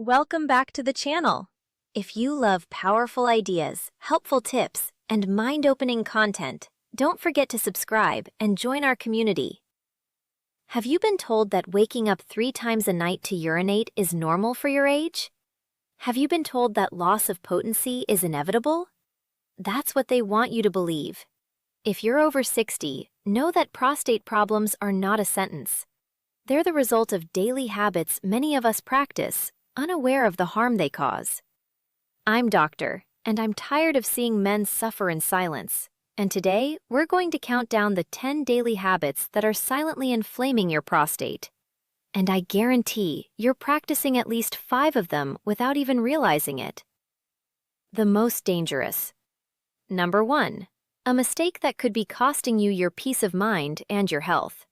Welcome back to the channel. If you love powerful ideas, helpful tips, and mind-opening content, don't forget to subscribe and join our community. Have you been told that waking up 3 times a night to urinate is normal for your age? Have you been told that loss of potency is inevitable? That's what they want you to believe. If you're over 60, know that prostate problems are not a sentence. They're the result of daily habits many of us practice, unaware of the harm they cause. I'm Doctor, and I'm tired of seeing men suffer in silence. And today, we're going to count down the 10 daily habits that are silently inflaming your prostate. And I guarantee you're practicing at least 5 of them without even realizing it. The most dangerous. Number 1. A mistake that could be costing you your peace of mind and your health.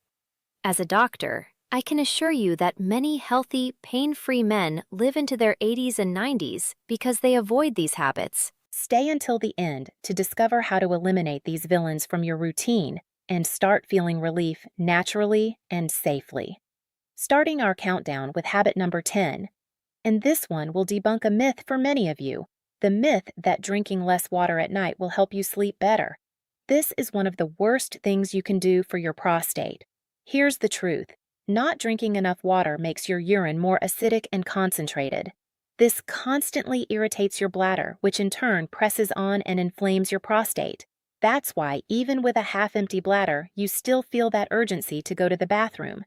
As a doctor, I can assure you that many healthy, pain-free men live into their 80s and 90s because they avoid these habits. Stay until the end to discover how to eliminate these villains from your routine and start feeling relief naturally and safely. Starting our countdown with habit number 10. And this one will debunk a myth for many of you, the myth that drinking less water at night will help you sleep better. This is one of the worst things you can do for your prostate. Here's the truth. Not drinking enough water makes your urine more acidic and concentrated. This constantly irritates your bladder, which in turn presses on and inflames your prostate. That's why, even with a half-empty bladder, you still feel that urgency to go to the bathroom.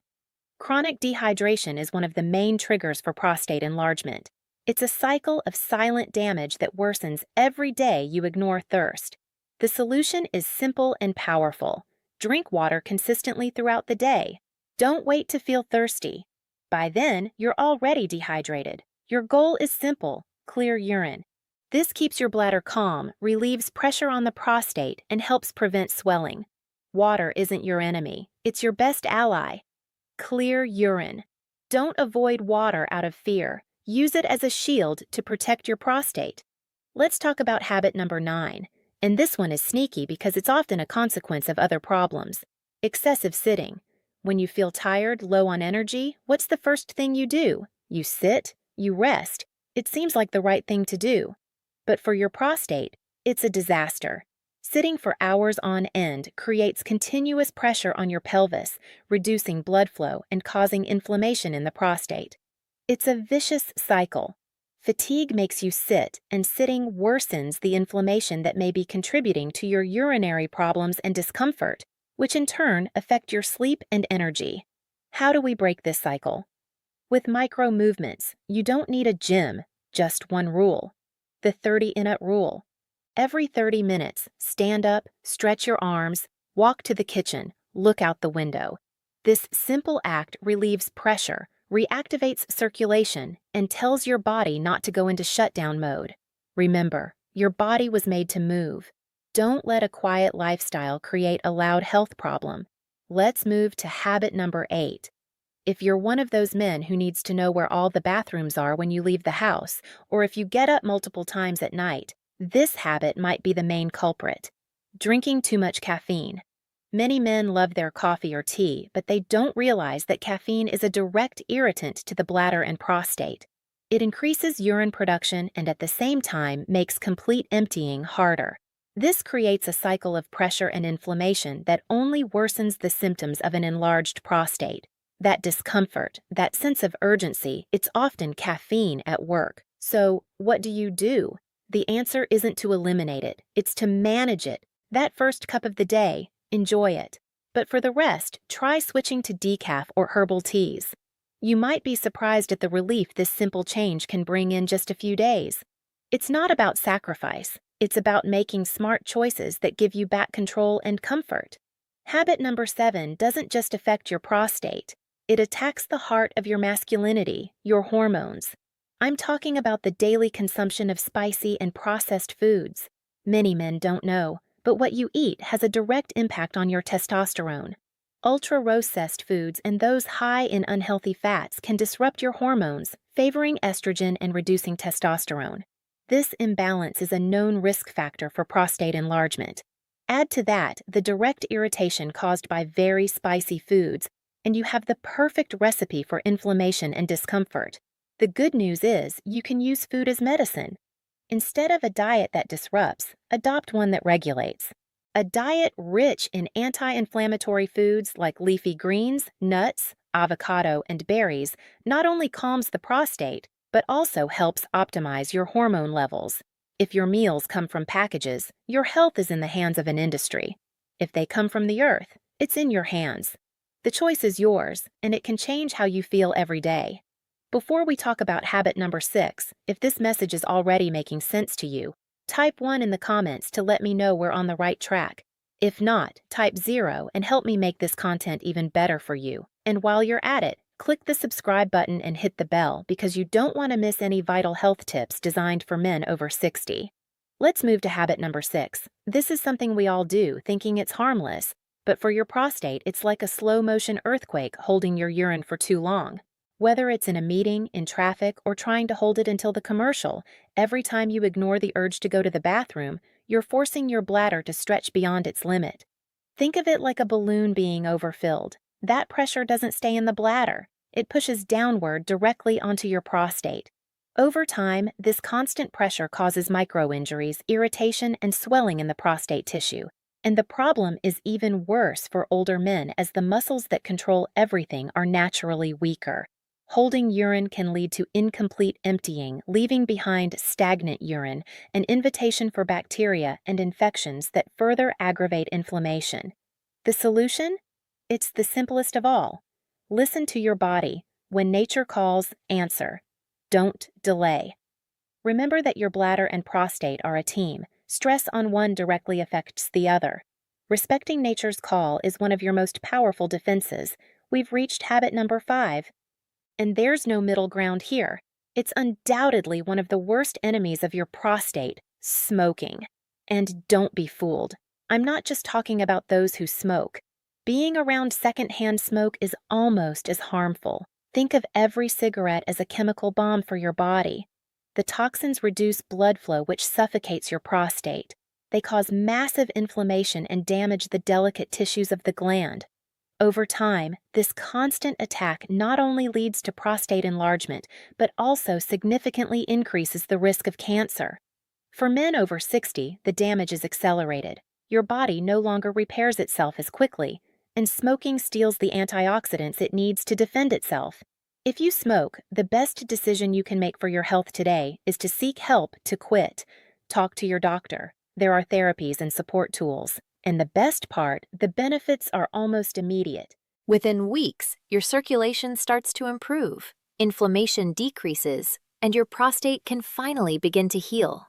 Chronic dehydration is one of the main triggers for prostate enlargement. It's a cycle of silent damage that worsens every day you ignore thirst. The solution is simple and powerful. Drink water consistently throughout the day. Don't wait to feel thirsty. By then, you're already dehydrated. Your goal is simple: clear urine. This keeps your bladder calm, relieves pressure on the prostate, and helps prevent swelling. Water isn't your enemy. It's your best ally. Clear urine. Don't avoid water out of fear. Use it as a shield to protect your prostate. Let's talk about habit number 9. And this one is sneaky because it's often a consequence of other problems. Excessive sitting. When you feel tired, low on energy, what's the first thing you do? You sit, you rest. It seems like the right thing to do. But for your prostate, it's a disaster. Sitting for hours on end creates continuous pressure on your pelvis, reducing blood flow and causing inflammation in the prostate. It's a vicious cycle. Fatigue makes you sit, and sitting worsens the inflammation that may be contributing to your urinary problems and discomfort, which in turn affect your sleep and energy. How do we break this cycle? With micro movements. You don't need a gym, just one rule. The 30-minute rule. Every 30 minutes, stand up, stretch your arms, walk to the kitchen, look out the window. This simple act relieves pressure, reactivates circulation, and tells your body not to go into shutdown mode. Remember, your body was made to move. Don't let a quiet lifestyle create a loud health problem. Let's move to habit number 8. If you're one of those men who needs to know where all the bathrooms are when you leave the house, or if you get up multiple times at night, this habit might be the main culprit. Drinking too much caffeine. Many men love their coffee or tea, but they don't realize that caffeine is a direct irritant to the bladder and prostate. It increases urine production and at the same time makes complete emptying harder. This creates a cycle of pressure and inflammation that only worsens the symptoms of an enlarged prostate. That discomfort, that sense of urgency, it's often caffeine at work. So, what do? The answer isn't to eliminate it, it's to manage it. That first cup of the day, enjoy it. But for the rest, try switching to decaf or herbal teas. You might be surprised at the relief this simple change can bring in just a few days. It's not about sacrifice. It's about making smart choices that give you back control and comfort. Habit number 7 doesn't just affect your prostate. It attacks the heart of your masculinity, your hormones. I'm talking about the daily consumption of spicy and processed foods. Many men don't know, but what you eat has a direct impact on your testosterone. Ultra-processed foods and those high in unhealthy fats can disrupt your hormones, favoring estrogen and reducing testosterone. This imbalance is a known risk factor for prostate enlargement. Add to that the direct irritation caused by very spicy foods, and you have the perfect recipe for inflammation and discomfort. The good news is you can use food as medicine. Instead of a diet that disrupts, adopt one that regulates. A diet rich in anti-inflammatory foods like leafy greens, nuts, avocado, and berries not only calms the prostate, but also helps optimize your hormone levels. If your meals come from packages, your health is in the hands of an industry. If they come from the earth, it's in your hands. The choice is yours, and it can change how you feel every day. Before we talk about habit number 6, if this message is already making sense to you, type 1 in the comments to let me know we're on the right track. If not, type 0 and help me make this content even better for you. And while you're at it, click the subscribe button and hit the bell because you don't want to miss any vital health tips designed for men over 60. Let's move to habit number 6. This is something we all do, thinking it's harmless, but for your prostate, it's like a slow-motion earthquake holding your urine for too long. Whether it's in a meeting, in traffic, or trying to hold it until the commercial, every time you ignore the urge to go to the bathroom, you're forcing your bladder to stretch beyond its limit. Think of it like a balloon being overfilled. That pressure doesn't stay in the bladder. It pushes downward directly onto your prostate. Over time, this constant pressure causes micro-injuries, irritation, and swelling in the prostate tissue. And the problem is even worse for older men as the muscles that control everything are naturally weaker. Holding urine can lead to incomplete emptying, leaving behind stagnant urine, an invitation for bacteria and infections that further aggravate inflammation. The solution? It's the simplest of all. Listen to your body. When nature calls, answer. Don't delay. Remember that your bladder and prostate are a team. Stress on one directly affects the other. Respecting nature's call is one of your most powerful defenses. We've reached habit number 5. And there's no middle ground here. It's undoubtedly one of the worst enemies of your prostate, smoking. And don't be fooled. I'm not just talking about those who smoke. Being around secondhand smoke is almost as harmful. Think of every cigarette as a chemical bomb for your body. The toxins reduce blood flow, which suffocates your prostate. They cause massive inflammation and damage the delicate tissues of the gland. Over time, this constant attack not only leads to prostate enlargement, but also significantly increases the risk of cancer. For men over 60, the damage is accelerated. Your body no longer repairs itself as quickly, and smoking steals the antioxidants it needs to defend itself. If you smoke, the best decision you can make for your health today is to seek help to quit. Talk to your doctor. There are therapies and support tools. And the best part, the benefits are almost immediate. Within weeks, your circulation starts to improve, inflammation decreases, and your prostate can finally begin to heal.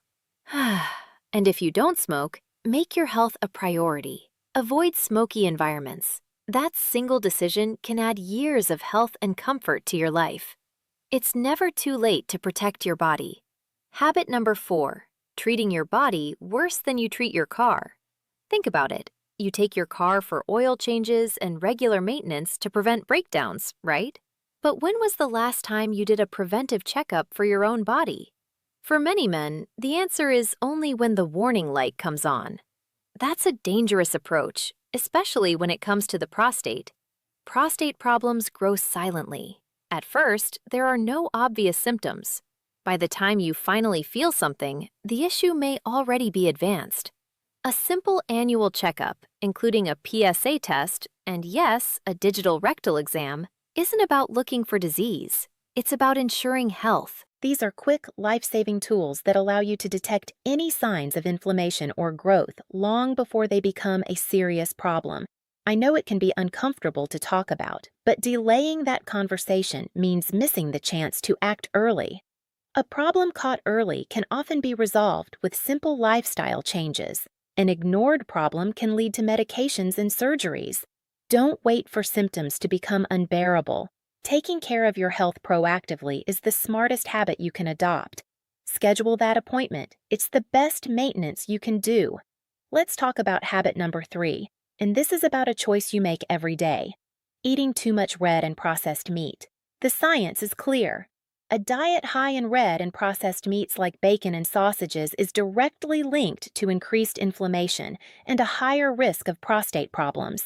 And if you don't smoke, make your health a priority. Avoid smoky environments. That single decision can add years of health and comfort to your life. It's never too late to protect your body. Habit number 4, treating your body worse than you treat your car. Think about it. You take your car for oil changes and regular maintenance to prevent breakdowns, right? But when was the last time you did a preventive checkup for your own body? For many men, the answer is only when the warning light comes on. That's a dangerous approach, especially when it comes to the prostate. Prostate problems grow silently. At first, there are no obvious symptoms. By the time you finally feel something, the issue may already be advanced. A simple annual checkup, including a PSA test and, yes, a digital rectal exam, isn't about looking for disease. It's about ensuring health. These are quick, life-saving tools that allow you to detect any signs of inflammation or growth long before they become a serious problem. I know it can be uncomfortable to talk about, but delaying that conversation means missing the chance to act early. A problem caught early can often be resolved with simple lifestyle changes. An ignored problem can lead to medications and surgeries. Don't wait for symptoms to become unbearable. Taking care of your health proactively is the smartest habit you can adopt. Schedule that appointment. It's the best maintenance you can do. Let's talk about habit number 3, and this is about a choice you make every day. Eating too much red and processed meat. The science is clear. A diet high in red and processed meats like bacon and sausages is directly linked to increased inflammation and a higher risk of prostate problems.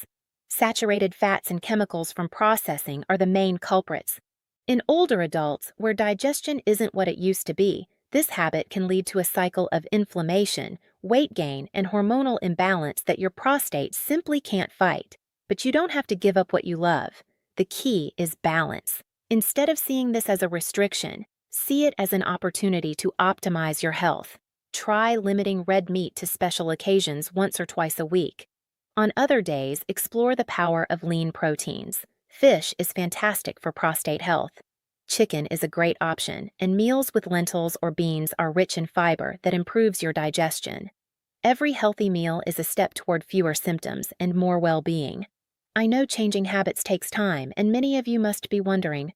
Saturated fats and chemicals from processing are the main culprits. In older adults, where digestion isn't what it used to be, this habit can lead to a cycle of inflammation, weight gain, and hormonal imbalance that your prostate simply can't fight. But you don't have to give up what you love. The key is balance. Instead of seeing this as a restriction, see it as an opportunity to optimize your health. Try limiting red meat to special occasions once or twice a week. On other days, explore the power of lean proteins. Fish is fantastic for prostate health. Chicken is a great option, and meals with lentils or beans are rich in fiber that improves your digestion. Every healthy meal is a step toward fewer symptoms and more well-being. I know changing habits takes time, and many of you must be wondering,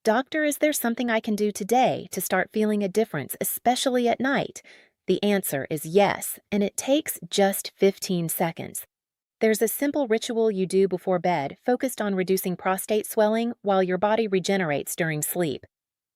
Doctor, is there something I can do today to start feeling a difference, especially at night? The answer is yes, and it takes just 15 seconds. There's a simple ritual you do before bed focused on reducing prostate swelling while your body regenerates during sleep.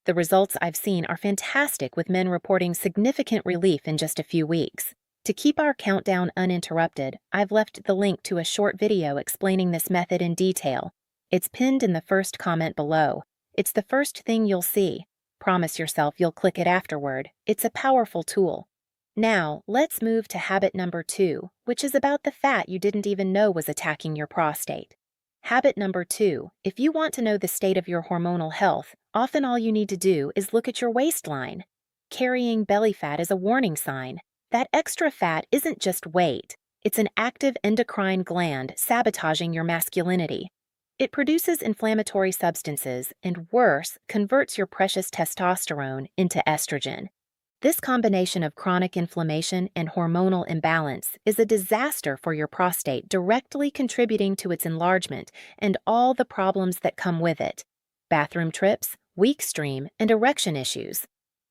The results I've seen are fantastic, with men reporting significant relief in just a few weeks. To keep our countdown uninterrupted, I've left the link to a short video explaining this method in detail. It's pinned in the first comment below. It's the first thing you'll see. Promise yourself you'll click it afterward. It's a powerful tool. Now, let's move to habit number 2, which is about the fat you didn't even know was attacking your prostate. Habit number 2, if you want to know the state of your hormonal health, often all you need to do is look at your waistline. Carrying belly fat is a warning sign. That extra fat isn't just weight. It's an active endocrine gland sabotaging your masculinity. It produces inflammatory substances and, worse, converts your precious testosterone into estrogen. This combination of chronic inflammation and hormonal imbalance is a disaster for your prostate, directly contributing to its enlargement and all the problems that come with it: bathroom trips, weak stream, and erection issues.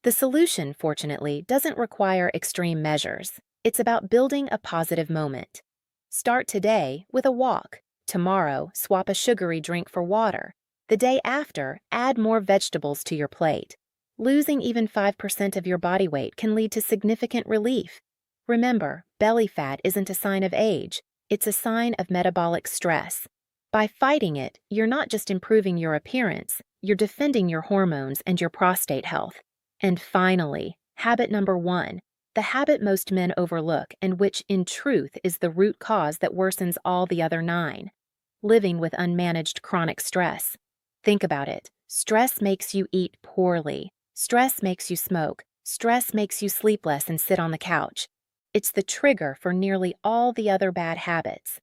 The solution, fortunately, doesn't require extreme measures. It's about building a positive moment. Start today with a walk. Tomorrow, swap a sugary drink for water. The day after, add more vegetables to your plate. Losing even 5% of your body weight can lead to significant relief. Remember, belly fat isn't a sign of age. It's a sign of metabolic stress. By fighting it, you're not just improving your appearance, you're defending your hormones and your prostate health. And finally, habit number 1, the habit most men overlook and which, in truth, is the root cause that worsens all the other 9: living with unmanaged chronic stress. Think about it. Stress makes you eat poorly. Stress makes you smoke. Stress makes you sleep less and sit on the couch. It's the trigger for nearly all the other bad habits.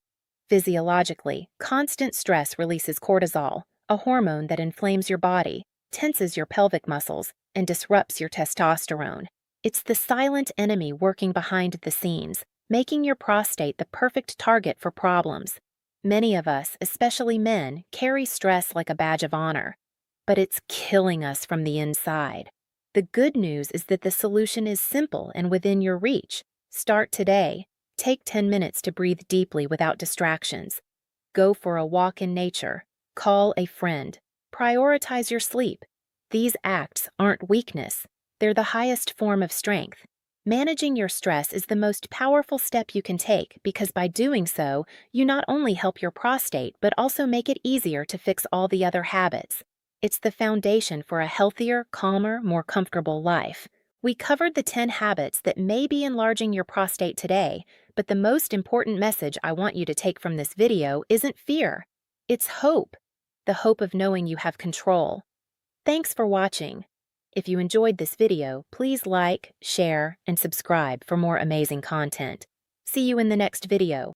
Physiologically, constant stress releases cortisol, a hormone that inflames your body, tenses your pelvic muscles, and disrupts your testosterone. It's the silent enemy working behind the scenes, making your prostate the perfect target for problems. Many of us, especially men, carry stress like a badge of honor, but it's killing us from the inside. The good news is that the solution is simple and within your reach. Start today. Take 10 minutes to breathe deeply without distractions. Go for a walk in nature. Call a friend. Prioritize your sleep. These acts aren't weakness. They're the highest form of strength. Managing your stress is the most powerful step you can take, because by doing so, you not only help your prostate but also make it easier to fix all the other habits. It's the foundation for a healthier, calmer, more comfortable life. We covered the 10 habits that may be enlarging your prostate today, but the most important message I want you to take from this video isn't fear. It's hope. The hope of knowing you have control. Thanks for watching. If you enjoyed this video, please like, share, and subscribe for more amazing content. See you in the next video.